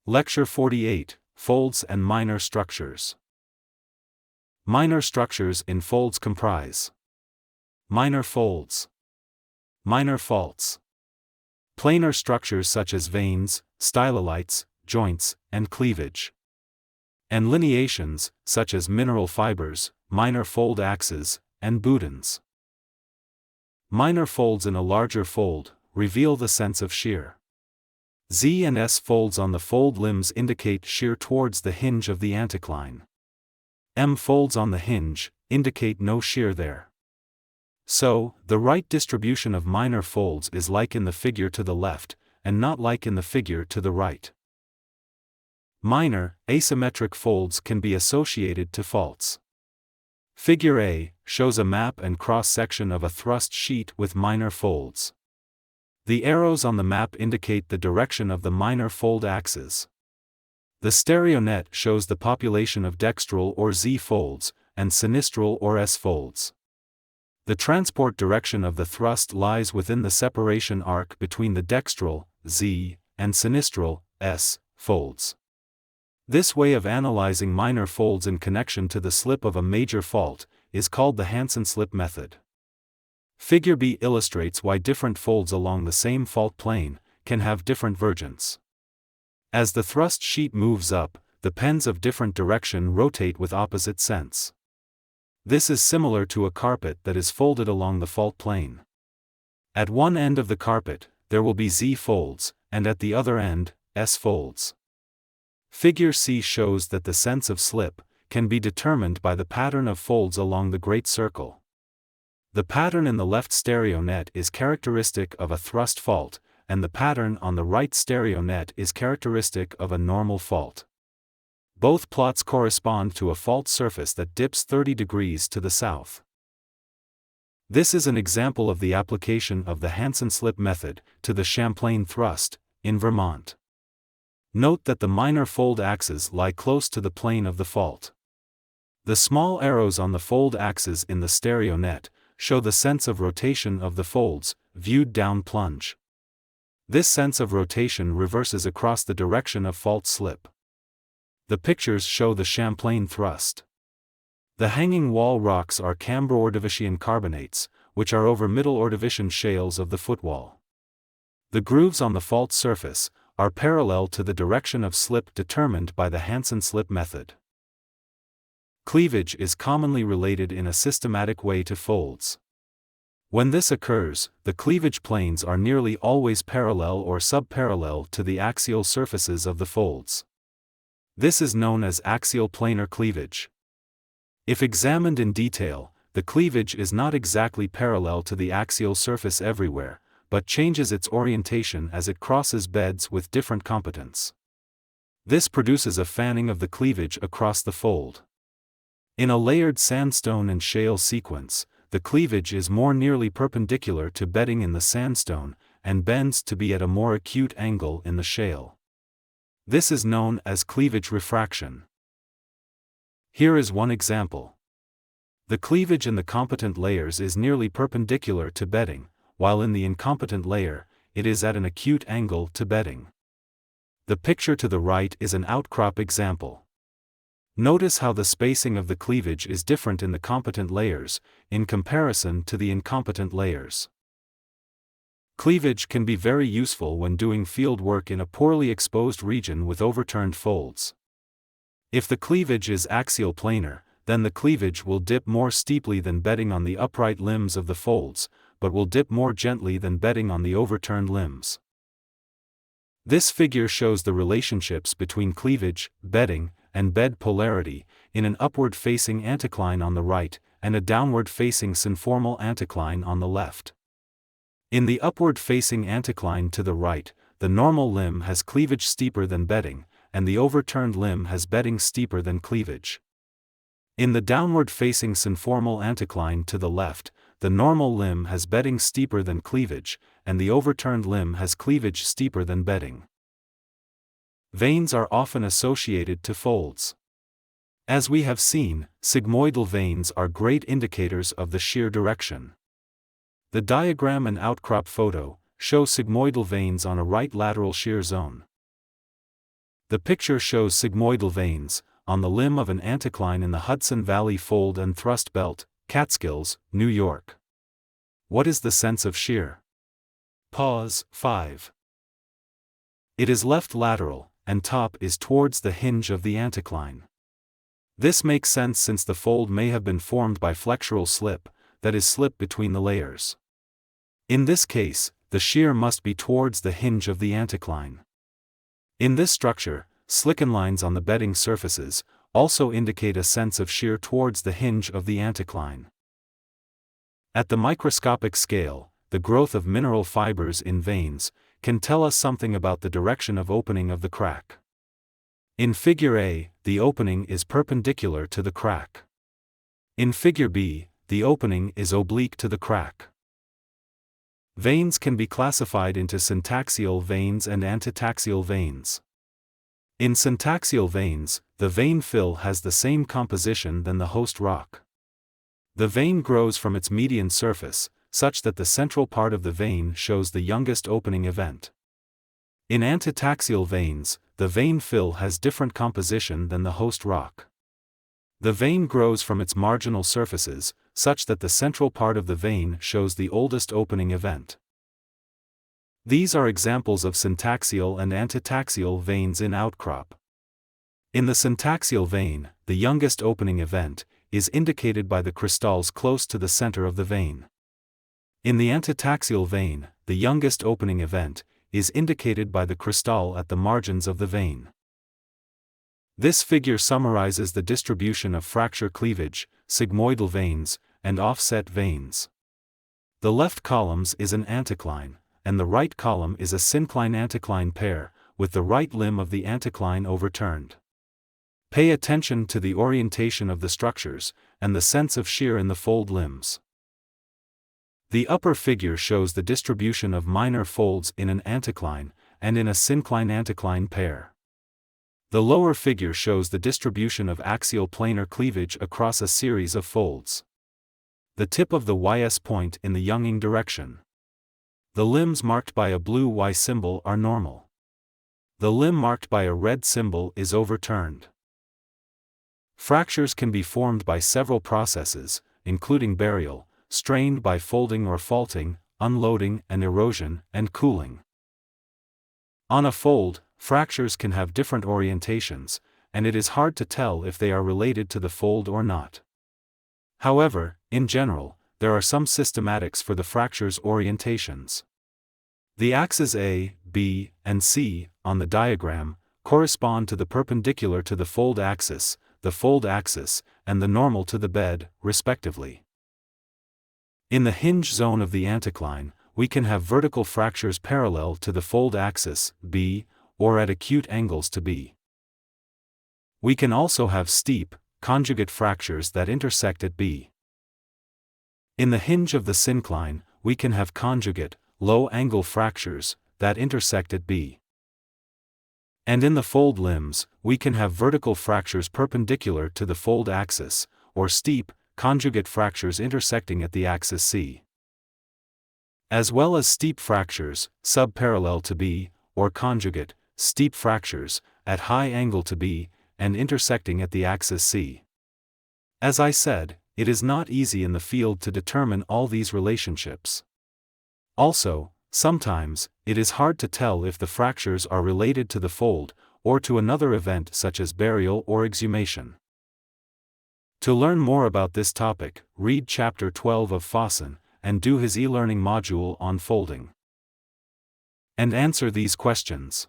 Lecture 48, Folds and Minor Structures. Minor structures in folds comprise minor folds, minor faults, planar structures such as veins, stylolites, joints, and cleavage, and lineations, such as mineral fibers, minor fold axes, and boudins. Minor folds in a larger fold reveal the sense of shear. Z and S folds on the fold limbs indicate shear towards the hinge of the anticline. M folds on the hinge indicate no shear there. So, the right distribution of minor folds is like in the figure to the left, and not like in the figure to the right. Minor, asymmetric folds can be associated to faults. Figure A shows a map and cross-section of a thrust sheet with minor folds. The arrows on the map indicate the direction of the minor fold axes. The stereo-net shows the population of dextral or Z folds, and sinistral or S folds. The transport direction of the thrust lies within the separation arc between the dextral, Z, and sinistral, S, folds. This way of analyzing minor folds in connection to the slip of a major fault is called the Hansen slip method. Figure B illustrates why different folds along the same fault plane can have different vergence. As the thrust sheet moves up, the pens of different direction rotate with opposite sense. This is similar to a carpet that is folded along the fault plane. At one end of the carpet, there will be Z folds, and at the other end, S folds. Figure C shows that the sense of slip can be determined by the pattern of folds along the great circle. The pattern in the left stereo-net is characteristic of a thrust fault, and the pattern on the right stereo-net is characteristic of a normal fault. Both plots correspond to a fault surface that dips 30 degrees to the south. This is an example of the application of the Hansen slip method to the Champlain thrust, in Vermont. Note that the minor fold axes lie close to the plane of the fault. The small arrows on the fold axes in the stereo-net show the sense of rotation of the folds, viewed down plunge. This sense of rotation reverses across the direction of fault slip. The pictures show the Champlain thrust. The hanging wall rocks are Camber-Ordovician carbonates, which are over Middle Ordovician shales of the footwall. The grooves on the fault surface are parallel to the direction of slip determined by the Hansen slip method. Cleavage is commonly related in a systematic way to folds. When this occurs, the cleavage planes are nearly always parallel or subparallel to the axial surfaces of the folds. This is known as axial planar cleavage. If examined in detail, the cleavage is not exactly parallel to the axial surface everywhere, but changes its orientation as it crosses beds with different competence. This produces a fanning of the cleavage across the fold. In a layered sandstone and shale sequence, the cleavage is more nearly perpendicular to bedding in the sandstone, and bends to be at a more acute angle in the shale. This is known as cleavage refraction. Here is one example. The cleavage in the competent layers is nearly perpendicular to bedding, while in the incompetent layer, it is at an acute angle to bedding. The picture to the right is an outcrop example. Notice how the spacing of the cleavage is different in the competent layers, in comparison to the incompetent layers. Cleavage can be very useful when doing field work in a poorly exposed region with overturned folds. If the cleavage is axial planar, then the cleavage will dip more steeply than bedding on the upright limbs of the folds, but will dip more gently than bedding on the overturned limbs. This figure shows the relationships between cleavage, bedding, and bed polarity, in an upward-facing anticline on the right, and a downward-facing synformal anticline on the left. In the upward-facing anticline to the right, the normal limb has cleavage steeper than bedding, and the overturned limb has bedding steeper than cleavage. In the downward-facing synformal anticline to the left, the normal limb has bedding steeper than cleavage, and the overturned limb has cleavage steeper than bedding. Veins are often associated to folds. As we have seen, sigmoidal veins are great indicators of the shear direction. The diagram and outcrop photo show sigmoidal veins on a right lateral shear zone. The picture shows sigmoidal veins on the limb of an anticline in the Hudson Valley Fold and Thrust Belt, Catskills, New York. What is the sense of shear? Pause. 5. It is left lateral, and top is towards the hinge of the anticline. This makes sense since the fold may have been formed by flexural slip, that is slip between the layers. In this case, the shear must be towards the hinge of the anticline. In this structure, slicken lines on the bedding surfaces also indicate a sense of shear towards the hinge of the anticline. At the microscopic scale, the growth of mineral fibers in veins can tell us something about the direction of opening of the crack. In Figure A, the opening is perpendicular to the crack. In Figure B, the opening is oblique to the crack. Veins can be classified into syntaxial veins and antitaxial veins. In syntaxial veins, the vein fill has the same composition than the host rock. The vein grows from its median surface, such that the central part of the vein shows the youngest opening event. In antitaxial veins, the vein fill has different composition than the host rock. The vein grows from its marginal surfaces, such that the central part of the vein shows the oldest opening event. These are examples of syntaxial and antitaxial veins in outcrop. In the syntaxial vein, the youngest opening event is indicated by the crystals close to the center of the vein. In the antitaxial vein, the youngest opening event is indicated by the crystal at the margins of the vein. This figure summarizes the distribution of fracture cleavage, sigmoidal veins, and offset veins. The left column is an anticline, and the right column is a syncline-anticline pair, with the right limb of the anticline overturned. Pay attention to the orientation of the structures, and the sense of shear in the fold limbs. The upper figure shows the distribution of minor folds in an anticline, and in a syncline-anticline pair. The lower figure shows the distribution of axial planar cleavage across a series of folds. The tip of the YS point in the younging direction. The limbs marked by a blue Y symbol are normal. The limb marked by a red symbol is overturned. Fractures can be formed by several processes, including burial, strained by folding or faulting, unloading and erosion, and cooling. On a fold, fractures can have different orientations, and it is hard to tell if they are related to the fold or not. However, in general, there are some systematics for the fracture's orientations. The axes A, B, and C, on the diagram, correspond to the perpendicular to the fold axis, and the normal to the bed, respectively. In the hinge zone of the anticline, we can have vertical fractures parallel to the fold axis, B, or at acute angles to B. We can also have steep, conjugate fractures that intersect at B. In the hinge of the syncline, we can have conjugate, low-angle fractures that intersect at B. And in the fold limbs, we can have vertical fractures perpendicular to the fold axis, or steep, conjugate fractures intersecting at the axis C. As well as steep fractures, subparallel to B, or conjugate, steep fractures, at high angle to B, and intersecting at the axis C. As I said, it is not easy in the field to determine all these relationships. Also, sometimes, it is hard to tell if the fractures are related to the fold, or to another event such as burial or exhumation. To learn more about this topic, read Chapter 12 of Fossen, and do his e-learning module on folding. And answer these questions.